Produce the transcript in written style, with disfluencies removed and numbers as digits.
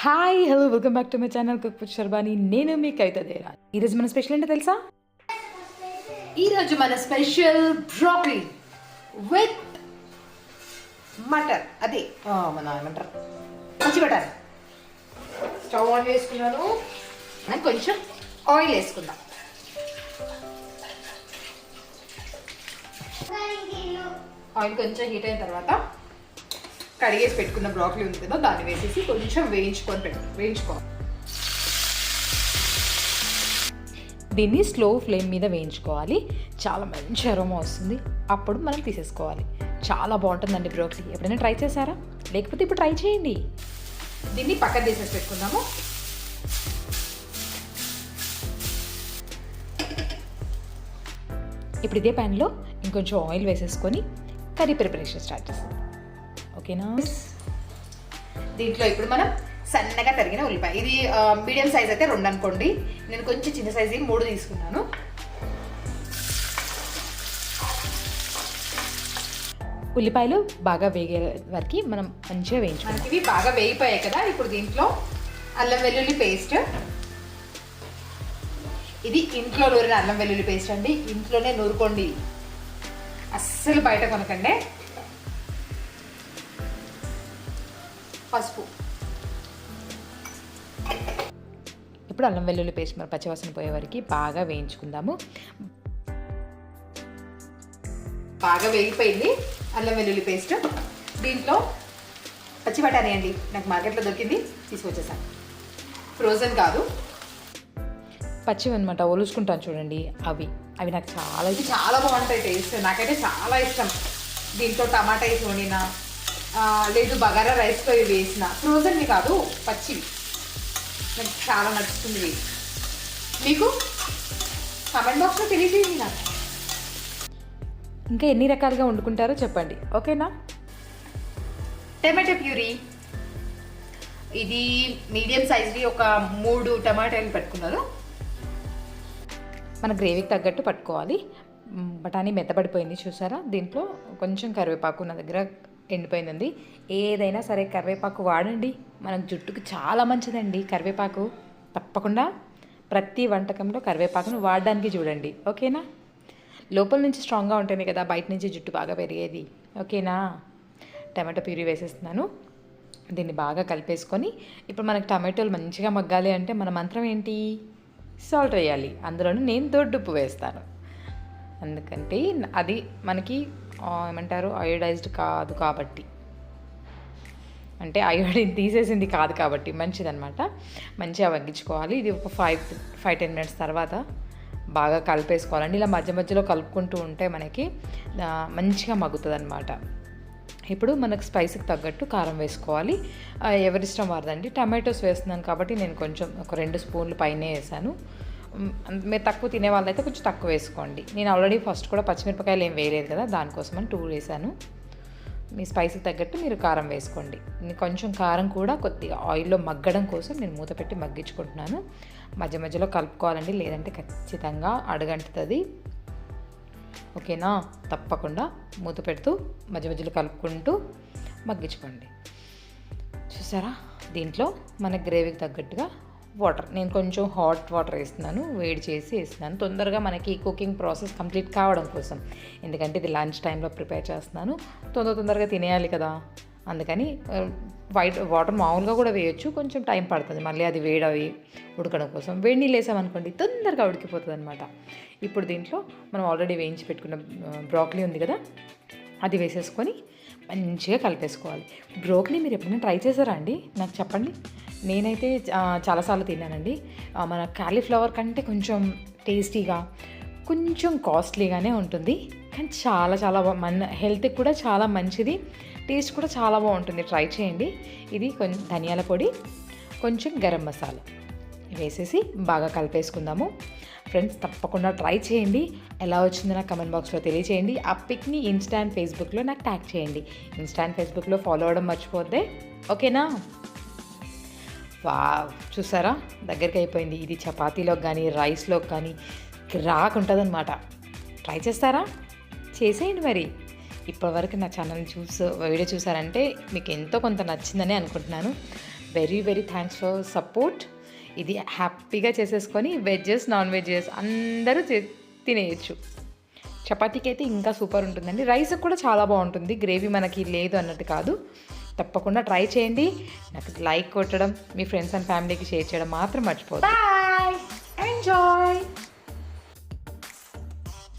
Hi hello welcome back to my channel cook with Sharbani. నేను మీ కవిత దేరా. ఈరోజు మన స్పెషల్ ఏంటో తెలుసా? ఈరోజు మన స్పెషల్ బ్రోకలీ విత్ మటర్. అదే మన ఏమంటారు, పచ్చి బటార్. స్టవ్ ఆన్ చేసుకున్నాను అండ్ కొంచెం ఆయిల్ వేసుకుందాం. ఆయిల్ కొంచెం హీట్ అయిన తర్వాత కడిగేసి పెట్టుకున్న బ్రోకలీ ఉంది కదా, దాన్ని వేసేసి కొంచెం వేయించుకోవాలి. దీన్ని స్లో ఫ్లేమ్ మీద వేయించుకోవాలి. చాలా మంచి అరోమా వస్తుంది. అప్పుడు మనం తీసేసుకోవాలి. చాలా బాగుంటుందండి బ్రోకలీ. ఎప్పుడైనా ట్రై చేశారా? లేకపోతే ఇప్పుడు ట్రై చేయండి. దీన్ని పక్కన తీసేసి పెట్టుకుందాము. ఇప్పుడు ఇదే ప్యాన్లో ఇంకొంచెం ఆయిల్ వేసేసుకొని కర్రీ ప్రిపరేషన్ స్టార్ట్ చేస్తాం. ఓకేనా? దీంట్లో ఇప్పుడు మనం సన్నగా తరిగిన ఉల్లిపాయ, ఇది మీడియం సైజ్ అయితే 2 అనుకోండి, నేను కొంచెం చిన్న సైజ్ 3 తీసుకున్నాను. ఉల్లిపాయలు బాగా వేగే వరకు మనం మంచిగా వేయించుకోవాలి. మనకి ఇవి బాగా వేగిపోయాయి కదా, ఇప్పుడు దీంట్లో అల్లం వెల్లుల్లి పేస్ట్. ఇది ఇంట్లో నూరిన అల్లం వెల్లుల్లి పేస్ట్ అండి, ఇంట్లోనే నూరుకోండి, అస్సలు బయట కొనకండి. పసుపు. ఇప్పుడు అల్లం వెల్లుల్లి పేస్ట్ మరి పచ్చివాసన పోయే వరకు బాగా వేయించుకుందాము. బాగా వేగిపోయింది అల్లం వెల్లుల్లి పేస్ట్. దీంట్లో పచ్చి బఠానీ అండి, నాకు మార్కెట్లో దొరికింది, తీసుకొచ్చేసాను. ఫ్రోజన్ కాదు, పచ్చివి అనమాట, ఒలుచుకుంటాను చూడండి. అవి నాకు చాలా బాగుంటాయి టేస్ట్, నాకైతే చాలా ఇష్టం. దీంట్లో టమాటా వేసి వండినా లేదు బగారా రైస్తో ఇవి వేసిన, ఫ్రోజన్వి కాదు పచ్చివి, నాకు చాలా నచ్చుతుంది. మీకు కామెంట్ బాక్స్లో తెలియజేయండి నాకు. ఇంకా ఎన్ని రకాలుగా వండుకుంటారో చెప్పండి, ఓకేనా? టమాటో ప్యూరీ, ఇది మీడియం సైజ్వి ఒక 3 టమాటాలు పెట్టుకున్నారు. మన గ్రేవీకి తగ్గట్టు పట్టుకోవాలి. బఠానీ మెత్తబడిపోయింది చూసారా? దీంట్లో కొంచెం కరివేపాకు నా దగ్గర ఎండిపోయిందండి. ఏదైనా సరే కరివేపాకు వాడండి, మన జుట్టుకు చాలా మంచిదండి కరివేపాకు. తప్పకుండా ప్రతి వంటకంలో కరివేపాకును వాడడానికి చూడండి, ఓకేనా? లోపల నుంచి స్ట్రాంగ్గా ఉంటేనే కదా బయట నుంచి జుట్టు బాగా పెరిగేది, ఓకేనా? టమాటో ప్యూరీ వేసేస్తున్నాను. దీన్ని బాగా కలిపేసుకొని ఇప్పుడు మనకు టమాటోలు మంచిగా మగ్గాలి అంటే మన మంత్రం ఏంటి? సాల్ట్ వేయాలి. అందులోనూ నేను దొడ్డుప్పు వేస్తాను, ఎందుకంటే అది మనకి ఏమంటారు అయోడైజ్డ్ కాదు కాబట్టి, అంటే అయోడిన్ తీసేసింది కాదు కాబట్టి మంచిదన్నమాట. మంచిగా వగ్గించుకోవాలి. ఇది ఒక 5-10 మినిట్స్ తర్వాత బాగా కలిపేసుకోవాలండి. ఇలా మధ్య మధ్యలో కలుపుకుంటూ ఉంటే మనకి మంచిగా మగ్గుతుంది అనమాట. ఇప్పుడు మనకు స్పైస్కి తగ్గట్టు కారం వేసుకోవాలి. ఎవరిష్టం వారదండి. టమాటోస్ వేస్తున్నాను కాబట్టి నేను కొంచెం ఒక 2 స్పూన్లు పైనే వేసాను. మీరు తక్కువ తినే వాళ్ళైతే కొంచెం తక్కువ వేసుకోండి. నేను ఆల్రెడీ ఫస్ట్ కూడా పచ్చిమిరపకాయలు ఏం వేయలేదు కదా, దానికోసమని 2 వేసాను. మీ స్పైస్కి తగ్గట్టు మీరు కారం వేసుకోండి. కొంచెం కారం కూడా కొద్దిగా ఆయిల్లో మగ్గడం కోసం నేను మూత పెట్టి మగ్గించుకుంటున్నాను. మధ్య మధ్యలో కలుపుకోవాలండి, లేదంటే ఖచ్చితంగా అడుగంటుతుంది, ఓకేనా? తప్పకుండా మూత పెడుతూ మధ్య మధ్యలో కలుపుకుంటూ మగ్గించుకోండి. చూసారా? దీంట్లో మన గ్రేవీకి తగ్గట్టుగా వాటర్, నేను కొంచెం హాట్ వాటర్ వేస్తున్నాను, వేడి చేసి వేస్తున్నాను, తొందరగా మనకి కుకింగ్ ప్రాసెస్ కంప్లీట్ కావడం కోసం. ఎందుకంటే ఇది లంచ్ టైంలో ప్రిపేర్ చేస్తున్నాను, తొందరగా తినేయాలి కదా, అందుకని వైట్ వాటర్ మామూలుగా కూడా వేయొచ్చు, కొంచెం టైం పడుతుంది మళ్ళీ అది వేడవి ఉడకడం కోసం. వేడి నీళ్ళు వేసామనుకోండి తొందరగా ఉడికిపోతుంది అనమాట. ఇప్పుడు దీంట్లో మనం ఆల్రెడీ వేయించి పెట్టుకున్న బ్రోకలీ ఉంది కదా, అది వేసేసుకొని మంచిగా కలిపేసుకోవాలి. బ్రోకలీ మీరు ఎప్పుడైనా ట్రై చేశారా అండి? నాకు చెప్పండి. నేనైతే చాలాసార్లు తిన్నానండి. మన కాలీఫ్లవర్ కంటే కొంచెం టేస్టీగా, కొంచెం కాస్ట్లీగానే ఉంటుంది, కానీ చాలా మన హెల్త్కి కూడా చాలా మంచిది, టేస్ట్ కూడా చాలా బాగుంటుంది. ట్రై చేయండి. ఇది కొంచెం ధనియాల పొడి, కొంచెం గరం మసాలా వేసేసి బాగా కలిపేసుకుందాము. ఫ్రెండ్స్ తప్పకుండా ట్రై చేయండి. ఎలా వచ్చిందో నాకు కమెంట్ బాక్స్లో తెలియచేయండి. ఆ పిక్ని ఇన్స్టాంట్ ఫేస్బుక్లో నాకు ట్యాగ్ చేయండి. ఇన్స్టాంట్ ఫేస్బుక్లో ఫాలో అవ్వడం మర్చిపోద్దే, ఓకేనా? చూసారా? దగ్గరికి అయిపోయింది. ఇది చపాతీలోకి కానీ రైస్లోకి కానీ రాకుంటుంది అనమాట. ట్రై చేస్తారా? చేసేయండి మరి. ఇప్పటివరకు నా ఛానల్ని వీడియో చూసారంటే మీకు ఎంతో కొంత నచ్చిందని అనుకుంటున్నాను. Very very thanks for support. ఇది హ్యాపీగా చేసేసుకొని వెజ్జెస్ నాన్ వెజ్జెస్ అందరూ తినేయచ్చు. చపాతీకి అయితే ఇంకా సూపర్ ఉంటుందండి. రైస్ కూడా చాలా బాగుంటుంది, గ్రేవీ మనకి లేదు అన్నట్టు కాదు. తప్పకుండా ట్రై చేయండి. నాకు లైక్ కొట్టడం, మీ ఫ్రెండ్స్ అండ్ ఫ్యామిలీకి షేర్ చేయడం మాత్రం మర్చిపోదు. Bye, enjoy.